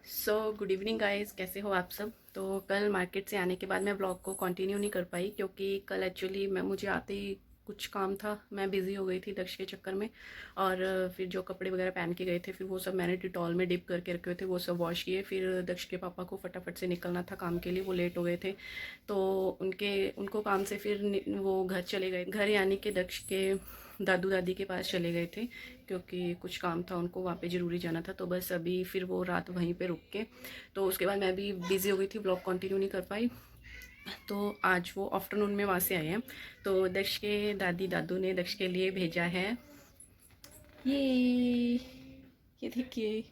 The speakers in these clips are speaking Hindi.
गुड इवनिंग गाइस, कैसे हो आप सब। तो कल मार्केट से आने के बाद मैं ब्लॉग को कंटिन्यू नहीं कर पाई क्योंकि कल एक्चुअली मैं मुझे आते ही कुछ काम था। मैं बिज़ी हो गई थी दक्ष के चक्कर में। और फिर जो कपड़े वगैरह पहन के गए थे फिर वो सब मैंने डिटॉल में डिप करके रखे हुए थे, वो सब वॉश किए। फिर दक्ष के पापा को फटाफट से निकलना था काम के लिए, वो लेट हो गए थे। तो उनको काम से फिर वो घर चले गए, घर यानी कि दक्ष के दादू दादी के पास चले गए थे क्योंकि कुछ काम था उनको वहाँ पे ज़रूरी जाना था। तो बस अभी फिर वो रात वहीं पे रुक के, तो उसके बाद मैं भी बिज़ी हो गई थी, ब्लॉग कंटिन्यू नहीं कर पाई। तो आज वो आफ्टरनून में वहाँ से आए हैं। तो दक्ष के दादी दादू ने दक्ष के लिए भेजा है ये ये देखिए।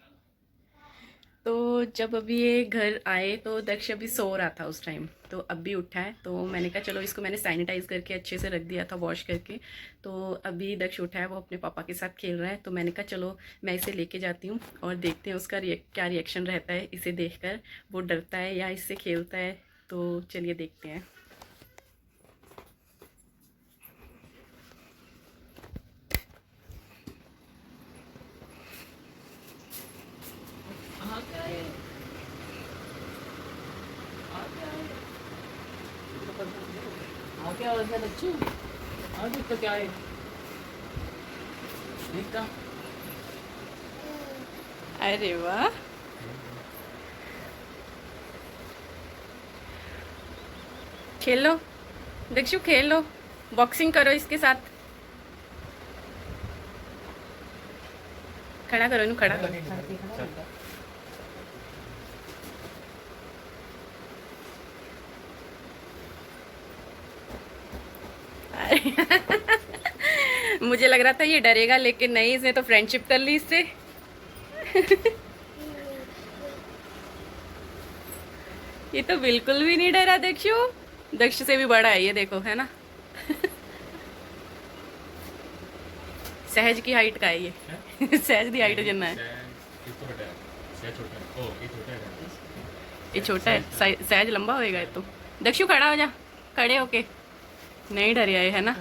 तो जब अभी ये घर आए तो दक्ष अभी सो रहा था उस टाइम, तो अब भी उठा है। तो मैंने कहा चलो इसको मैंने सैनिटाइज़ करके अच्छे से रख दिया था वॉश करके। तो अभी दक्ष उठा है, वो अपने पापा के साथ खेल रहा है। तो मैंने कहा चलो मैं इसे लेके जाती हूँ और देखते हैं उसका क्या रिएक्शन रहता है इसे देखकर, वो डरता है या इससे खेलता है। तो चलिए देखते हैं। क्या हो रहा है बच्चू? आगे तो क्या है देखता। अरे वाह, खेलो दक्षु, खेलो, बॉक्सिंग करो इसके साथ। खड़ा करो इन्हें, खड़ा करो। मुझे लग रहा था ये डरेगा, लेकिन नहीं, इसने तो फ्रेंडशिप कर ली इससे। ये तो बिल्कुल भी नहीं डरा दक्षु, दक्ष से भी बड़ा है ये, देखो है ना। सहज की हाइट का है ये। सहज की हाइट जितना है। ये छोटा है, सहज लंबा होएगा ये तो। दक्षु खड़ा हो जा, खड़े होके। नहीं डर है ना।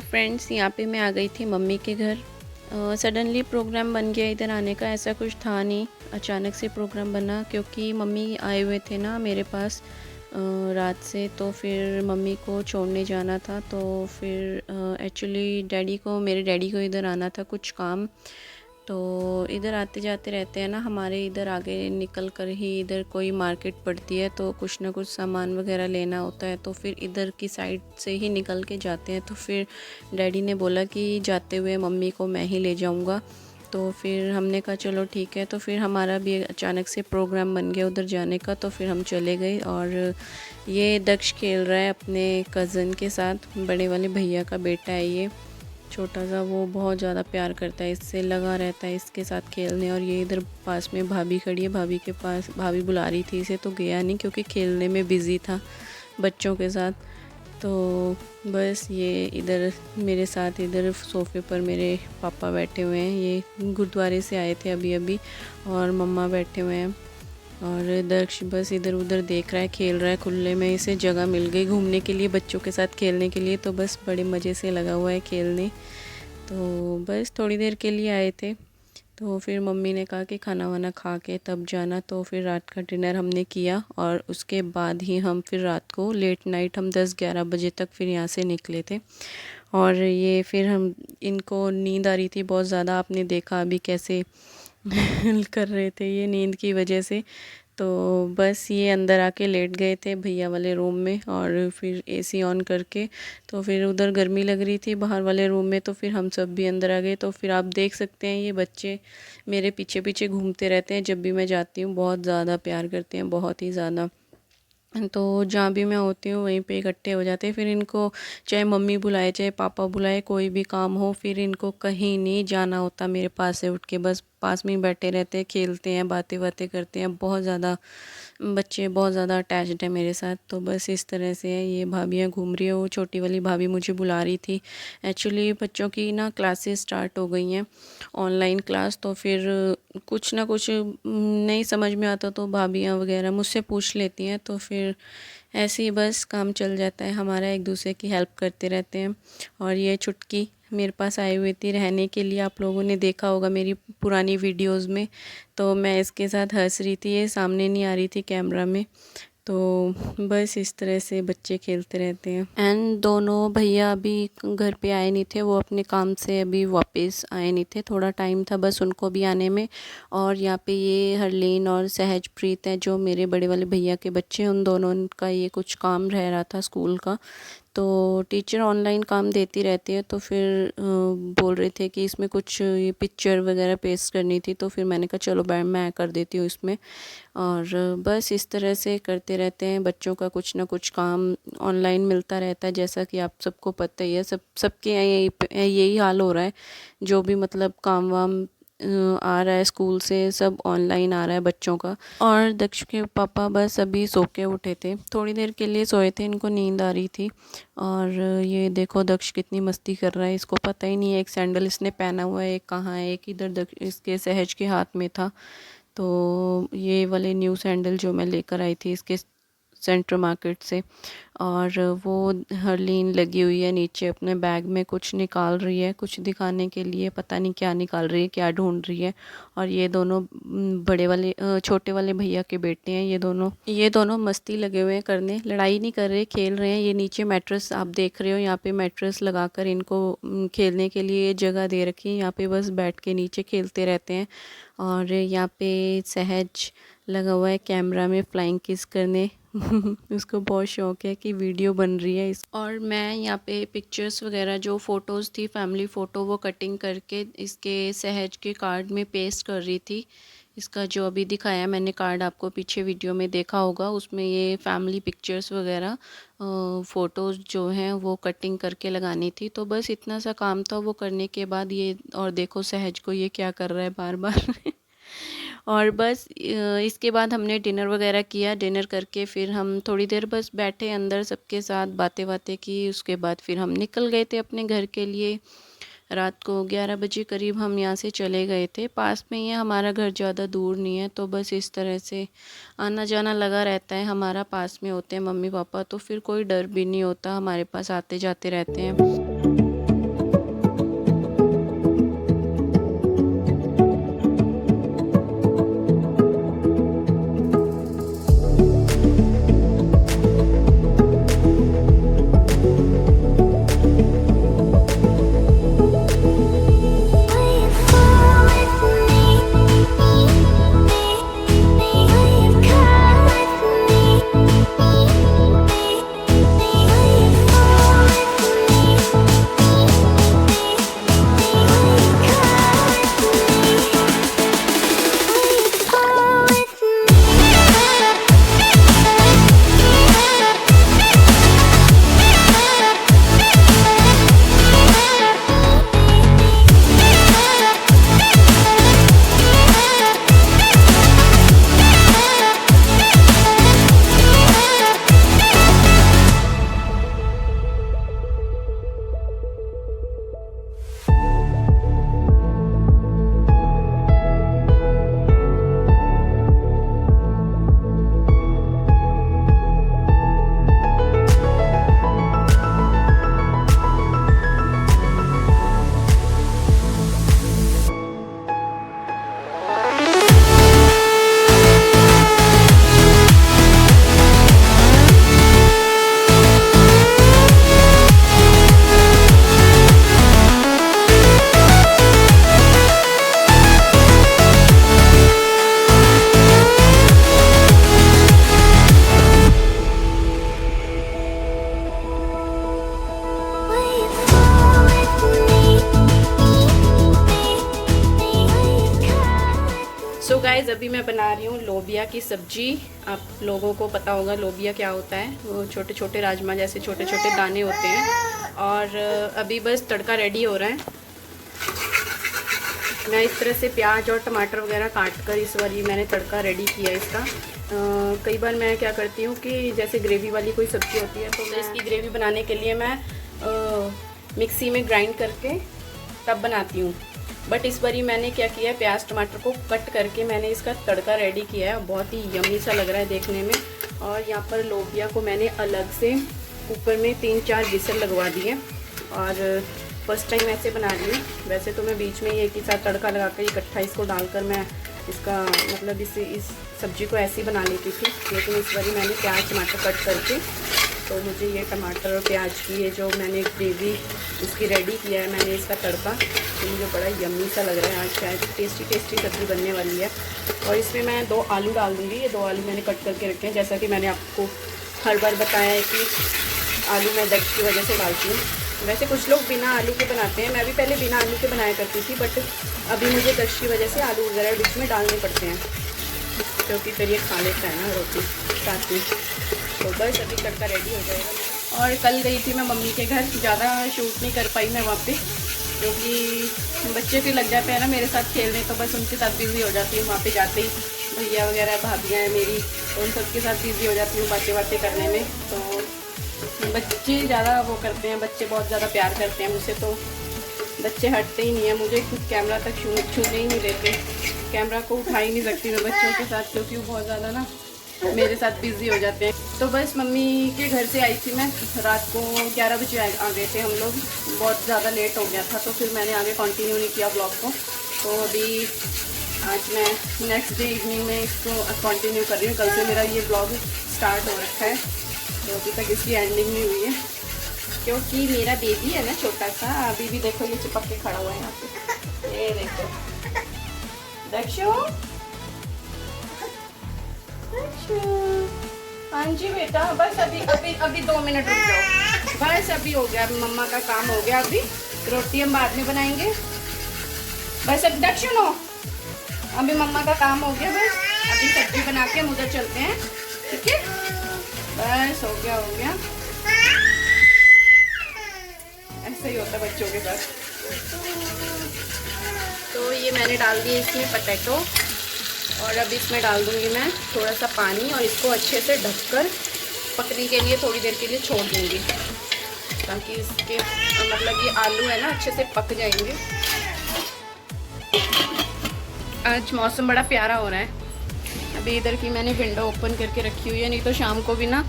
फ्रेंड्स, यहाँ पे मैं आ गई थी मम्मी के घर। सडनली प्रोग्राम बन गया इधर आने का, ऐसा कुछ था नहीं, अचानक से प्रोग्राम बना क्योंकि मम्मी आए हुए थे ना मेरे पास रात से। तो फिर मम्मी को छोड़ने जाना था। तो फिर एक्चुअली मेरे डैडी को इधर आना था, कुछ काम। तो इधर आते जाते रहते हैं ना, हमारे इधर आगे निकल कर ही इधर कोई मार्केट पड़ती है, तो कुछ ना कुछ सामान वगैरह लेना होता है। तो फिर इधर की साइड से ही निकल के जाते हैं। तो फिर डैडी ने बोला कि जाते हुए मम्मी को मैं ही ले जाऊंगा। तो फिर हमने कहा चलो ठीक है। तो फिर हमारा भी अचानक से प्रोग्राम बन गया उधर जाने का, तो फिर हम चले गए। और ये दक्ष खेल रहा है अपने कज़न के साथ, बड़े वाले भैया का बेटा है ये, छोटा सा। वो बहुत ज़्यादा प्यार करता है इससे, लगा रहता है इसके साथ खेलने। और ये इधर पास में भाभी खड़ी है, भाभी के पास, भाभी बुला रही थी इसे, तो गया नहीं क्योंकि खेलने में बिज़ी था बच्चों के साथ। तो बस ये इधर मेरे साथ, इधर सोफ़े पर मेरे पापा बैठे हुए हैं, ये गुरुद्वारे से आए थे अभी अभी, और मम्मा बैठे हुए हैं। और दक्ष बस इधर उधर देख रहा है, खेल रहा है खुले में। इसे जगह मिल गई घूमने के लिए, बच्चों के साथ खेलने के लिए, तो बस बड़े मज़े से लगा हुआ है खेलने। तो बस थोड़ी देर के लिए आए थे, तो फिर मम्मी ने कहा कि खाना वाना खा के तब जाना। तो फिर रात का डिनर हमने किया और उसके बाद ही हम फिर रात को लेट नाइट हम 10-11 बजे तक फिर यहाँ से निकले थे। और ये फिर हम इनको नींद आ रही थी बहुत ज़्यादा, आपने देखा अभी कैसे कर रहे थे ये नींद की वजह से। तो बस ये अंदर आके लेट गए थे भैया वाले रूम में, और फिर एसी ऑन करके। तो फिर उधर गर्मी लग रही थी बाहर वाले रूम में, तो फिर हम सब भी अंदर आ गए। तो फिर आप देख सकते हैं ये बच्चे मेरे पीछे पीछे घूमते रहते हैं जब भी मैं जाती हूँ, बहुत ज़्यादा प्यार करते हैं, बहुत ही ज़्यादा। तो जहाँ भी मैं होती हूँ वहीं पे इकट्ठे हो जाते हैं। फिर इनको चाहे मम्मी बुलाए चाहे पापा बुलाए, कोई भी काम हो, फिर इनको कहीं नहीं जाना होता मेरे पास से उठ के, बस पास में ही बैठे रहते हैं, खेलते हैं, बातें बातें करते हैं। बहुत ज़्यादा बच्चे बहुत ज़्यादा अटैच्ड है मेरे साथ। तो बस इस तरह से है। ये भाभियाँ घूम रही है, वो छोटी वाली भाभी मुझे बुला रही थी। एक्चुअली बच्चों की ना क्लासेस स्टार्ट हो गई हैं, ऑनलाइन क्लास। तो फिर कुछ ना कुछ नहीं समझ में आता तो भाभियाँ वगैरह मुझसे पूछ लेती हैं। तो फिर ऐसे ही बस काम चल जाता है हमारा, एक दूसरे की हेल्प करते रहते हैं। और ये चुटकी मेरे पास आई हुई थी रहने के लिए, आप लोगों ने देखा होगा मेरी पुरानी वीडियोस में। तो मैं इसके साथ हंस रही थी, ये सामने नहीं आ रही थी कैमरा में। तो बस इस तरह से बच्चे खेलते रहते हैं। एंड दोनों भैया अभी घर पे आए नहीं थे, वो अपने काम से अभी वापस आए नहीं थे, थोड़ा टाइम था बस उनको भी आने में। और यहाँ पे ये हरलीन और सहजप्रीत हैं जो मेरे बड़े वाले भैया के बच्चे हैं, उन दोनों का ये कुछ काम रह रहा था स्कूल का। तो टीचर ऑनलाइन काम देती रहती है, तो फिर बोल रहे थे कि इसमें कुछ ये पिक्चर वगैरह पेस्ट करनी थी। तो फिर मैंने कहा चलो मैं कर देती हूँ इसमें। और बस इस तरह से करते रहते हैं, बच्चों का कुछ ना कुछ काम ऑनलाइन मिलता रहता है, जैसा कि आप सबको पता ही है। सबके यही हाल हो रहा है, जो भी मतलब काम वाम आ रहा है स्कूल से, सब ऑनलाइन आ रहा है बच्चों का। और दक्ष के पापा बस अभी सो के उठे थे, थोड़ी देर के लिए सोए थे, इनको नींद आ रही थी। और ये देखो दक्ष कितनी मस्ती कर रहा है, इसको पता ही नहीं है एक सैंडल इसने पहना हुआ है, एक कहाँ है, एक इधर दक्ष इसके सहज के हाथ में था। तो ये वाले न्यू सैंडल जो मैं लेकर आई थी इसके सेंट्रल मार्केट से। और वो हरलीन लगी हुई है नीचे अपने बैग में, कुछ निकाल रही है, कुछ दिखाने के लिए, पता नहीं क्या निकाल रही है, क्या ढूंढ रही है। और ये दोनों बड़े वाले छोटे वाले भैया के बेटे हैं, ये दोनों मस्ती लगे हुए हैं करने, लड़ाई नहीं कर रहे, खेल रहे हैं। ये नीचे मैट्रेस आप देख रहे हो, यहाँ पे मैट्रेस लगाकर इनको खेलने के लिए जगह दे रखी है, यहाँ पे बस बैठ के नीचे खेलते रहते हैं। और यहाँ पे सहज लगा हुआ है कैमरा में फ्लाइंग किस करने उसको बहुत शौक है कि वीडियो बन रही है इस। और मैं यहाँ पे पिक्चर्स वगैरह जो फ़ोटोज़ थी फैमिली फ़ोटो, वो कटिंग करके इसके सहज के कार्ड में पेस्ट कर रही थी। इसका जो अभी दिखाया मैंने कार्ड, आपको पीछे वीडियो में देखा होगा, उसमें ये फैमिली पिक्चर्स वगैरह फ़ोटोज़ जो हैं वो कटिंग करके लगानी थी। तो बस इतना सा काम था, वो करने के बाद ये, और देखो सहज को ये क्या कर रहा है बार बार और बस इसके बाद हमने डिनर वगैरह किया, डिनर करके फिर हम थोड़ी देर बस बैठे अंदर सबके साथ, बातें बातें की। उसके बाद फिर हम निकल गए थे अपने घर के लिए। रात को 11 बजे करीब हम यहाँ से चले गए थे, पास में ही है हमारा घर, ज़्यादा दूर नहीं है। तो बस इस तरह से आना जाना लगा रहता है हमारा, पास में होते हैं मम्मी पापा, तो फिर कोई डर भी नहीं होता, हमारे पास आते जाते रहते हैं। अभी मैं बना रही हूँ लोबिया की सब्जी। आप लोगों को पता होगा लोबिया क्या होता है, वो छोटे छोटे राजमा जैसे छोटे छोटे दाने होते हैं। और अभी बस तड़का रेडी हो रहा है। मैं इस तरह से प्याज और टमाटर वगैरह काट कर इस बार मैंने तड़का रेडी किया इसका। कई बार मैं क्या करती हूँ कि जैसे ग्रेवी वाली कोई सब्ज़ी होती है तो मैं इसकी ग्रेवी बनाने के लिए मैं मिक्सी में ग्राइंड करके तब बनाती हूँ। बट इस बारी मैंने क्या किया है, प्याज टमाटर को कट करके मैंने इसका तड़का रेडी किया है। बहुत ही यम्मी सा लग रहा है देखने में। और यहाँ पर लोबिया को मैंने अलग से कुकर में 3-4 विसल लगवा दिए और फर्स्ट टाइम ऐसे बना रही हूँ। वैसे तो मैं बीच में ही एक ही साथ तड़का लगा कर इकट्ठा इसको डालकर मैं इसका मतलब इस सब्ज़ी को ऐसे ही बना लेती थी, लेकिन इस बारी मैंने प्याज टमाटर कट करके तो मुझे ये टमाटर और प्याज की ये जो मैंने ग्रेवी इसकी रेडी किया है मैंने इसका तड़का, तो मुझे बड़ा यम्मी सा लग रहा है। आज शायद टेस्टी सब्ज़ी बनने वाली है। और इसमें मैं 2 आलू डाल दूँगी। ये 2 आलू मैंने कट करके रखे हैं। जैसा कि मैंने आपको हर बार बताया है कि आलू मैं दर्द की वजह से डालती हूँ। वैसे कुछ लोग बिना आलू के बनाते हैं, मैं भी पहले बिना आलू के बनाया करती थी, बट अभी मुझे दर्द की वजह से आलू वगैरह बीच में डालने पड़ते हैं, क्योंकि फिर ये खा लेता है ना रोटी साथ में। तो बस अभी तड़का रेडी हो जाएगा। और कल गई थी मैं मम्मी के घर, ज़्यादा शूट नहीं कर पाई मैं वहाँ पे, क्योंकि बच्चे भी लग जाते हैं ना मेरे साथ खेलने, तो बस उनके साथ बिज़ी हो जाती हूँ। वहाँ पे जाते ही भैया वगैरह भाभियाँ हैं मेरी, तो उन सबके साथ बिज़ी हो जाती हूँ बातें करने में। तो बच्चे ज़्यादा वो करते हैं, बच्चे बहुत ज़्यादा प्यार करते हैं मुझसे, तो बच्चे हटते ही नहीं है। मुझे खुद कैमरा तक छूने ही नहीं देते, कैमरा को उठा ही नहीं सकती मैं बच्चों के साथ, क्योंकि वो बहुत ज़्यादा ना मेरे साथ बिज़ी हो जाते हैं। तो बस मम्मी के घर से आई थी मैं, रात को 11 बजे आ गए थे हम लोग। बहुत ज़्यादा लेट हो गया था, तो फिर मैंने आगे कंटिन्यू नहीं किया ब्लॉग को। तो अभी आज मैं नेक्स्ट डे इवनिंग में इसको कंटिन्यू कर रही हूँ। कल से मेरा ये ब्लॉग स्टार्ट हो रखा है, तो अभी तक इसकी एंडिंग नहीं हुई है, क्योंकि मेरा बेबी है ना छोटा सा, अभी भी देखो ये चिपक के खड़ा हुआ है यहाँ पे। ये देखो दक्षु, हाँ जी बेटा, बस अभी 2 मिनट रुक जाओ। बस अभी हो गया, मम्मा का काम हो गया। अभी रोटी हम बाद में बनाएंगे। बस अब दक्षु नो, अभी मम्मा का काम हो गया। बस अभी सब्जी बना के हम उधर चलते हैं, ठीक है? बस हो गया। ऐसा ही होता है बच्चों के साथ। तो ये मैंने डाल दिए इसमें पोटैटो, और अब इसमें डाल दूंगी मैं थोड़ा सा पानी, और इसको अच्छे से ढककर पकने के लिए थोड़ी देर के लिए छोड़ दूंगी, ताकि इसके मतलब ये आलू है ना अच्छे से पक जाएंगे। आज मौसम बड़ा प्यारा हो रहा है। अभी इधर की मैंने विंडो ओपन करके रखी हुई है, नहीं तो शाम को भी ना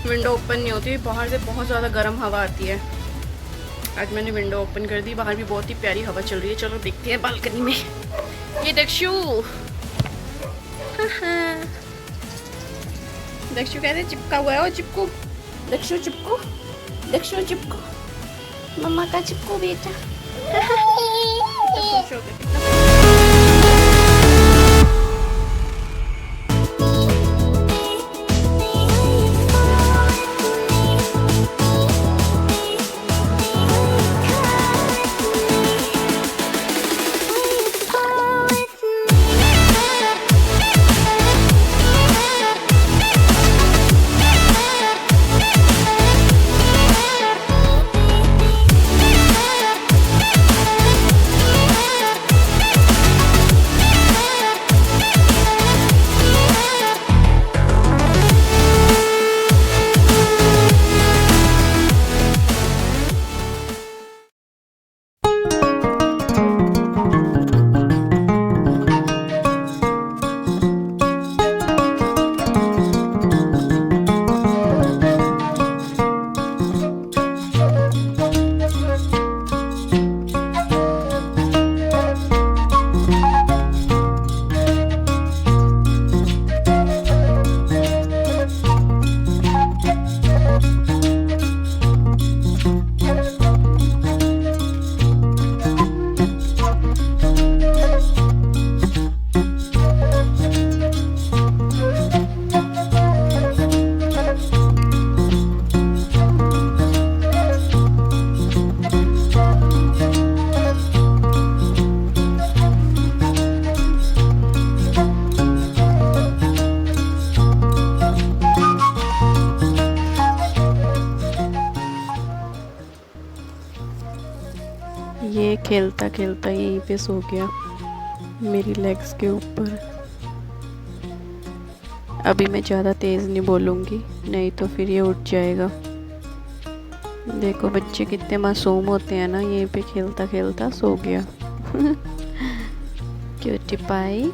विंडो ओपन नहीं होती, बाहर से बहुत ज़्यादा गर्म हवा आती है। आज मैंने विंडो ओपन कर दी, बाहर भी बहुत ही प्यारी हवा चल रही है। चलो देखते हैं बालकनी में। ये दक्षु दक्षु कहते चिपका हुआ है, वो चिपकू, दक्षु चिपकू, मम्मा का चिपकू बेटा। खुश हो गया। ये खेलता खेलता यहीं पे सो गया मेरी लेग्स के ऊपर। अभी मैं ज़्यादा तेज़ नहीं बोलूँगी, नहीं तो फिर ये उठ जाएगा। देखो बच्चे कितने मासूम होते हैं ना, यहीं पे खेलता खेलता सो गया। क्यूटी पाई।